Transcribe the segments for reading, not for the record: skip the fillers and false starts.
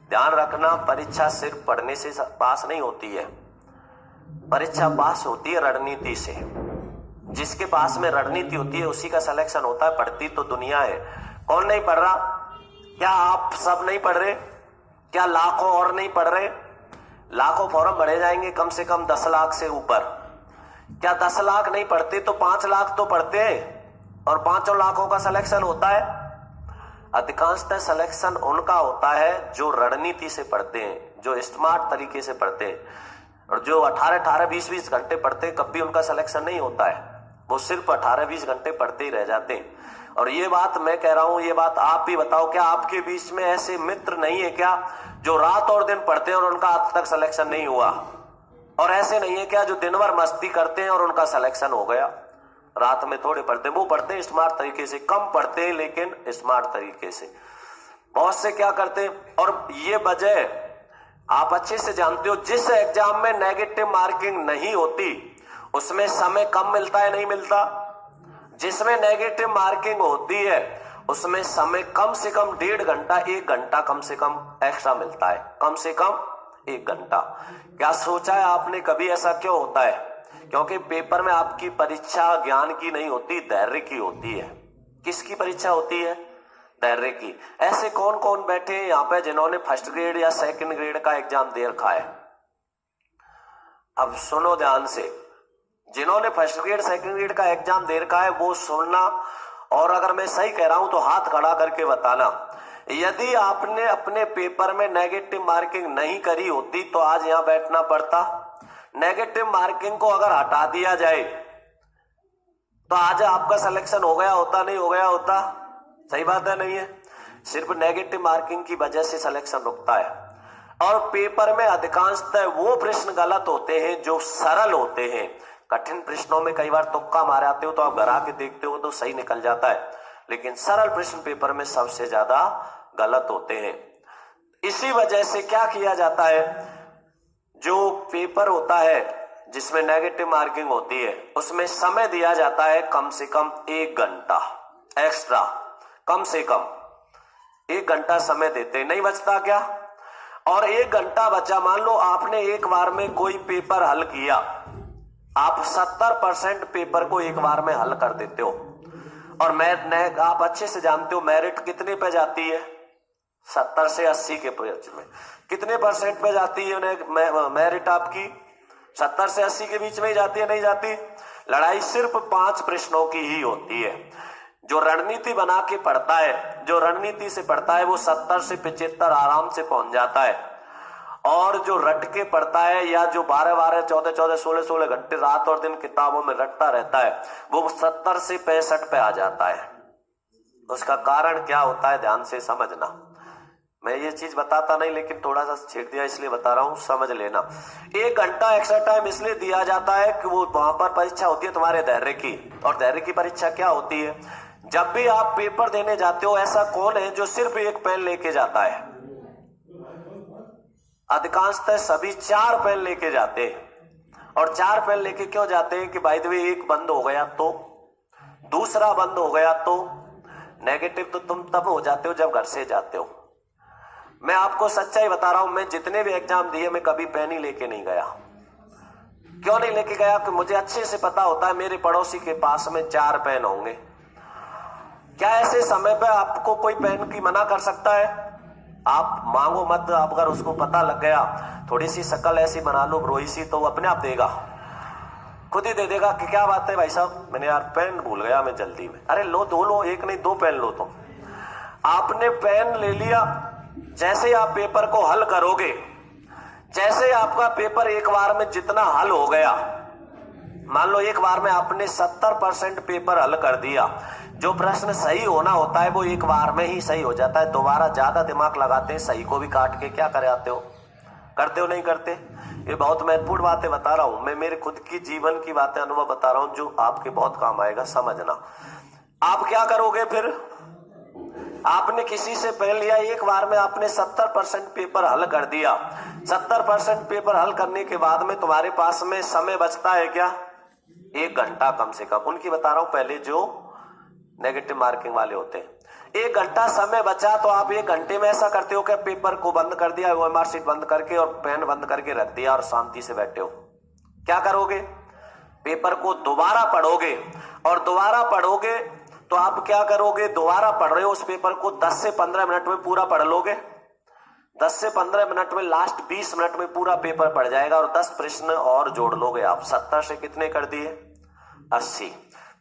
ध्यान रखना, परीक्षा सिर्फ पढ़ने से पास नहीं होती है, परीक्षा पास होती है रणनीति से। जिसके पास में रणनीति होती है उसी का सिलेक्शन होता है। पढ़ती तो दुनिया है, कौन नहीं पढ़ रहा? क्या आप सब नहीं पढ़ रहे? क्या लाखों और नहीं पढ़ रहे? लाखों फॉर्म भरे जाएंगे, कम से कम 10 लाख से ऊपर। क्या 10 लाख नहीं पढ़ते तो 5 लाख तो पढ़ते हैं, और 5 लाखों का सिलेक्शन होता है। अधिकांशतः सिलेक्शन उनका होता है जो रणनीति से पढ़ते हैं, जो स्मार्ट तरीके से पढ़ते हैं। और जो 18-18, 20-20 घंटे पढ़ते हैं, कभी उनका सिलेक्शन नहीं होता है। वो सिर्फ 18-20 घंटे पढ़ते ही रह जाते हैं। और ये बात मैं कह रहा हूं, ये बात आप भी बताओ, क्या आपके बीच में ऐसे मित्र नहीं है क्या जो रात और दिन पढ़ते हैं और उनका आज तक सिलेक्शन नहीं हुआ? और ऐसे नहीं है क्या जो दिन भर मस्ती करते हैं और उनका सिलेक्शन हो गया? रात में थोड़े पढ़ते हैं, वो पढ़ते हैं स्मार्ट तरीके से, कम पढ़ते हैं लेकिन स्मार्ट तरीके से। बहुत से क्या करते हैं, और ये वजह आप अच्छे से जानते हो, जिस एग्जाम में नेगेटिव मार्किंग नहीं होती उसमें समय कम मिलता है, नहीं मिलता? जिसमें नेगेटिव मार्किंग होती है उसमें समय कम से कम 1.5 घंटा, 1 घंटा कम से कम एक्स्ट्रा मिलता है, कम से कम 1 घंटा। क्या सोचा है आपने कभी ऐसा क्यों होता है? क्योंकि पेपर में आपकी परीक्षा ज्ञान की नहीं होती, धैर्य की होती है। किसकी परीक्षा होती है? धैर्य की। ऐसे कौन कौन बैठे हैं यहाँ पे जिन्होंने फर्स्ट ग्रेड या सेकंड ग्रेड का एग्जाम दे रखा है? अब सुनो ध्यान से, जिन्होंने फर्स्ट ग्रेड सेकंड ग्रेड का एग्जाम दे रखा है वो सुनना, और अगर मैं सही कह रहा हूं तो हाथ खड़ा करके बताना। यदि आपने अपने पेपर में नेगेटिव मार्किंग नहीं करी होती तो आज यहां बैठना पड़ता। नेगेटिव मार्किंग को अगर हटा दिया जाए तो आज आपका सिलेक्शन हो गया होता, नहीं हो गया होता? सही बात है, नहीं है? सिर्फ नेगेटिव मार्किंग की वजह से सिलेक्शन रुकता है। और पेपर में अधिकांशतः वो प्रश्न गलत होते हैं जो सरल होते हैं। कठिन प्रश्नों में कई बार तुक्का मारे आते हो तो आप घर आके देखते हो तो सही निकल जाता है, लेकिन सरल प्रश्न पेपर में सबसे ज्यादा गलत होते हैं। इसी वजह से क्या किया जाता है, जो पेपर होता है जिसमें नेगेटिव मार्किंग होती है उसमें समय दिया जाता है कम से कम 1 घंटा एक्स्ट्रा, कम से कम 1 घंटा समय देते, नहीं बचता क्या? और 1 घंटा बचा, मान लो आपने एक बार में कोई पेपर हल किया, आप 70% पेपर को एक बार में हल कर देते हो, और आप अच्छे से जानते हो मेरिट कितने पे जाती है? 70 से 80 के बीच में। कितने परसेंट पे जाती है मेरिट आपकी? 70 से 80 के बीच में ही जाती है, नहीं जाती? लड़ाई सिर्फ 5 प्रश्नों की ही होती है। जो रणनीति बना के पढ़ता है, जो रणनीति से पढ़ता है वो 70 से 75 आराम से पहुंच जाता है, और जो रट के पढ़ता है या जो 12-12, 14-14, 16-16 घंटे रात और दिन किताबों में रटता रहता है वो 70 से 65 पे आ जाता है। उसका कारण क्या होता है, ध्यान से समझना। मैं ये चीज बताता नहीं लेकिन थोड़ा सा छेड़ दिया इसलिए बता रहा हूं, समझ लेना। 1 घंटा एक्स्ट्रा टाइम इसलिए दिया जाता है कि वो वहां पर परीक्षा होती है तुम्हारे धैर्य की। और धैर्य की परीक्षा क्या होती है? जब भी आप पेपर देने जाते हो, ऐसा कौन है जो सिर्फ 1 पेन लेके जाता है? अधिकांशतः सभी 4 पेन लेके जाते हैं। और 4 पेन लेके क्यों जाते हैं कि बाय द वे एक बंद हो गया तो, दूसरा बंद हो गया तो। नेगेटिव तो तुम तब हो जाते हो जब घर से जाते हो। मैं आपको सच्चाई बता रहा हूं, मैं जितने भी एग्जाम दिए मैं कभी पेन ही लेके नहीं गया। क्यों नहीं लेके गया? कि मुझे अच्छे से पता होता है मेरे पड़ोसी के पास में 4 पेन होंगे। क्या ऐसे समय पे आपको कोई पेन की मना कर सकता है? आप मांगो मत, आप अगर उसको पता लग गया, थोड़ी सी शक्ल ऐसी बना लो रोई सी, तो वो अपने आप देगा, खुद ही दे देगा कि क्या बात है भाई साहब, मैंने यार पेन भूल गया मैं जल्दी में। अरे लो, 2 लो, 1 नहीं 2 पेन लो तुम। आपने पेन ले लिया, जैसे आप पेपर को हल करोगे, जैसे आपका पेपर एक बार में जितना हल हो गया, मान लो एक बार में आपने 70% पेपर हल कर दिया, जो प्रश्न सही होना होता है वो एक बार में ही सही हो जाता है। दोबारा ज्यादा दिमाग लगाते हैं, सही को भी काट के क्या करे आते हो? करते हो नहीं करते? ये बहुत महत्वपूर्ण बातें बता रहा हूं मैं, मेरे खुद की जीवन की बातें, अनुभव बता रहा हूं जो आपके बहुत काम आएगा, समझना। आप क्या करोगे फिर? आपने किसी से पेन लिया, एक बार में आपने 70% पेपर हल कर दिया। 70% पेपर हल करने के बाद में तुम्हारे पास में समय बचता है क्या? 1 घंटा कम से कम। उनकी बता रहा हूं पहले जो नेगेटिव मार्किंग वाले होते हैं। 1 घंटा समय बचा तो आप 1 घंटे में ऐसा करते हो कि पेपर को बंद कर दिया, ओएमआर शीट बंद करके और पेन बंद करके रख दिया और शांति से बैठे हो। क्या करोगे? पेपर को दोबारा पढ़ोगे, और दोबारा पढ़ोगे तो आप क्या करोगे? दोबारा पढ़ रहे हो उस पेपर को 10 से 15 मिनट में पूरा पढ़ लोगे। 10 से 15 मिनट में, लास्ट 20 मिनट में पूरा पेपर पढ़ जाएगा और 10 प्रश्न और जोड़ लोगे आप। 70 से कितने कर दिए? 80।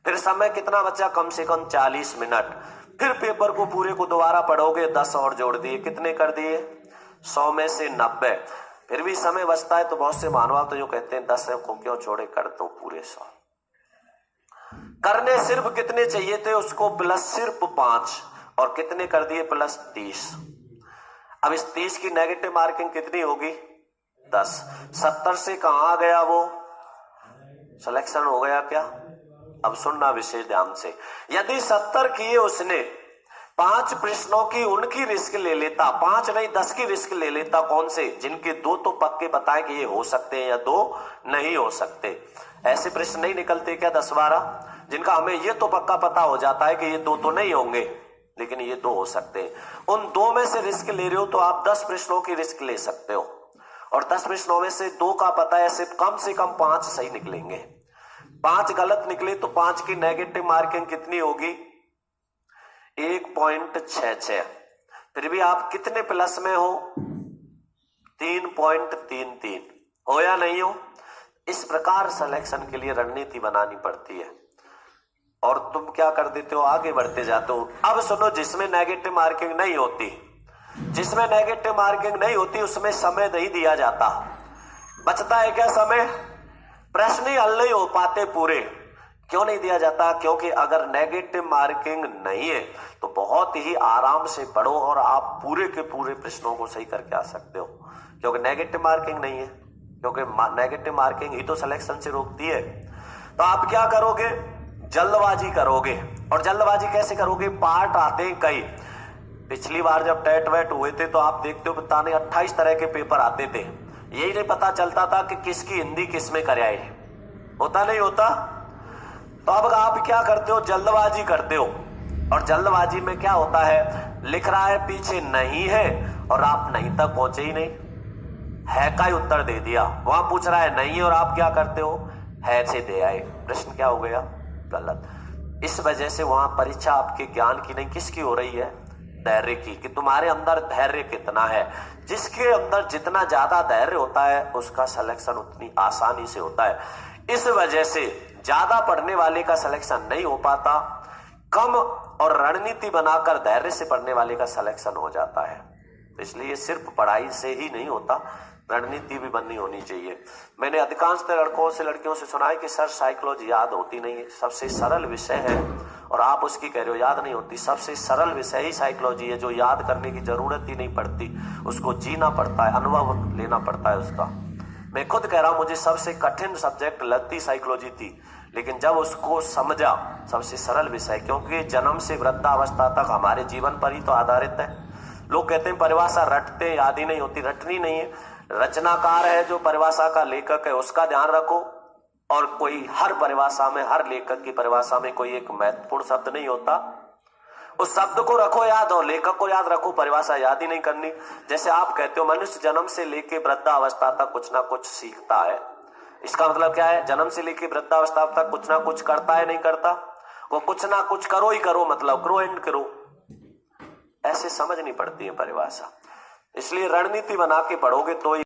फिर समय कितना बचा? कम से कम 40 मिनट। फिर पेपर को पूरे को दोबारा पढ़ोगे, 10 और जोड़ दिए, कितने कर दिए? 100 में से 90। फिर भी समय बचता है तो बहुत से महानुभाव तो यूं कहते हैं 10 को क्यों छोड़े, कर दो पूरे 100। करने सिर्फ कितने चाहिए थे उसको? प्लस सिर्फ 5, और कितने कर दिए? प्लस 30। अब इस 30 की नेगेटिव मार्किंग कितनी होगी? 10। 70 से कहां आ गया वो? सिलेक्शन हो गया क्या? अब सुनना विशेष ध्यान से। यदि 70 किए उसने, 5 प्रश्नों की उनकी रिस्क ले लेता, 5 नहीं 10 की रिस्क ले लेता। कौन से? जिनके 2 तो पक्के बताए कि ये हो सकते हैं या 2 नहीं हो सकते। ऐसे प्रश्न नहीं निकलते क्या 10-12, जिनका हमें ये तो पक्का पता हो जाता है कि ये 2 तो नहीं होंगे लेकिन ये 2 हो सकते हैं। उन 2 में से रिस्क ले रहे हो तो आप 10 प्रश्नों की रिस्क ले सकते हो, और 10 प्रश्नों में से 2 का पता है, सिर्फ कम से कम 5 सही निकलेंगे। 5 गलत निकले तो 5 की नेगेटिव मार्किंग कितनी होगी? 1.66। फिर भी आप कितने प्लस में हो? 3.33 हो या नहीं हो? इस प्रकार सिलेक्शन के लिए रणनीति बनानी पड़ती है, और तुम क्या कर देते हो? आगे बढ़ते जाते हो। अब सुनो, जिसमें नेगेटिव मार्किंग नहीं होती, जिसमें नेगेटिव मार्किंग नहीं होती उसमें समय नहीं दिया जाता। बचता है क्या समय? प्रश्न ही हल नहीं हो पाते पूरे। क्यों नहीं दिया जाता? क्योंकि अगर नेगेटिव मार्किंग नहीं है तो बहुत ही आराम से पढ़ो और आप पूरे के पूरे प्रश्नों को सही करके आ सकते हो, क्योंकि नेगेटिव मार्किंग नहीं है। क्योंकि नेगेटिव मार्किंग ही तो सिलेक्शन से रोकती है। तो आप क्या करोगे? जल्दबाजी करोगे। और जल्दबाजी कैसे करोगे? पार्ट आते हैं कई। पिछली बार जब टेट वेट हुए थे तो आप देखते हो बताने 28 तरह के पेपर आते थे, यही नहीं पता चलता था कि किसकी हिंदी किसमें कराए। होता नहीं होता? तो अब आप क्या करते हो? जल्दबाजी करते हो, और जल्दबाजी में क्या होता है? लिख रहा है पीछे नहीं है और आप नहीं तक पहुंचे ही नहीं, है का ही उत्तर दे दिया। वहां पूछ रहा है नहीं और आप क्या करते हो? है से दे आए। प्रश्न क्या हो गया? गलत। इस वजह से वहां परीक्षा आपके ज्ञान की नहीं, किसकी हो रही है? धैर्य की, कि तुम्हारे अंदर धैर्य कितना है। जिसके अंदर जितना ज्यादा धैर्य होता है उसका सिलेक्शन उतनी आसानी से होता है। इस वजह से ज्यादा पढ़ने वाले का सिलेक्शन नहीं हो पाता, कम और रणनीति बनाकर धैर्य से पढ़ने वाले का सिलेक्शन हो जाता है। इसलिए सिर्फ पढ़ाई से ही नहीं होता, रणनीति भी बननी होनी चाहिए। मैंने अधिकांश लड़कों से लड़कियों से सुना है कि सर साइकोलॉजी याद होती नहीं है। सबसे सरल विषय है और आप उसकी कह रहे हो याद नहीं होती। सबसे सरल विषय ही साइकोलॉजी है, जो याद करने की जरूरत ही नहीं पड़ती, उसको जीना पड़ता है, अनुभव लेना पड़ता है उसका। मैं खुद कह रहा हूं मुझे सबसे कठिन सब्जेक्ट लगती साइकोलॉजी थी, लेकिन जब उसको समझा सबसे सरल विषय, क्योंकि जन्म से वृद्धावस्था तक हमारे जीवन पर ही तो आधारित है। लोग कहते हैं परिभाषा रटते, याद ही नहीं होती। रटनी नहीं है, रचनाकार है जो परिभाषा का लेखक है उसका ध्यान रखो, और कोई हर परिभाषा में, हर लेखक की परिभाषा में कोई एक महत्वपूर्ण शब्द नहीं होता, उस शब्द को रखो याद और लेखक को याद रखो, परिभाषा याद ही नहीं करनी। जैसे आप कहते हो मनुष्य जन्म से लेके वृद्धावस्था तक कुछ ना कुछ सीखता है, इसका मतलब क्या है? जन्म से लेके वृद्धावस्था तक कुछ ना कुछ करता है, नहीं करता? वो कुछ ना कुछ करो ही करो, मतलब करो एंड करो, ऐसे समझनी पड़ती है परिभाषा। इसलिए रणनीति बना के पढ़ोगे तो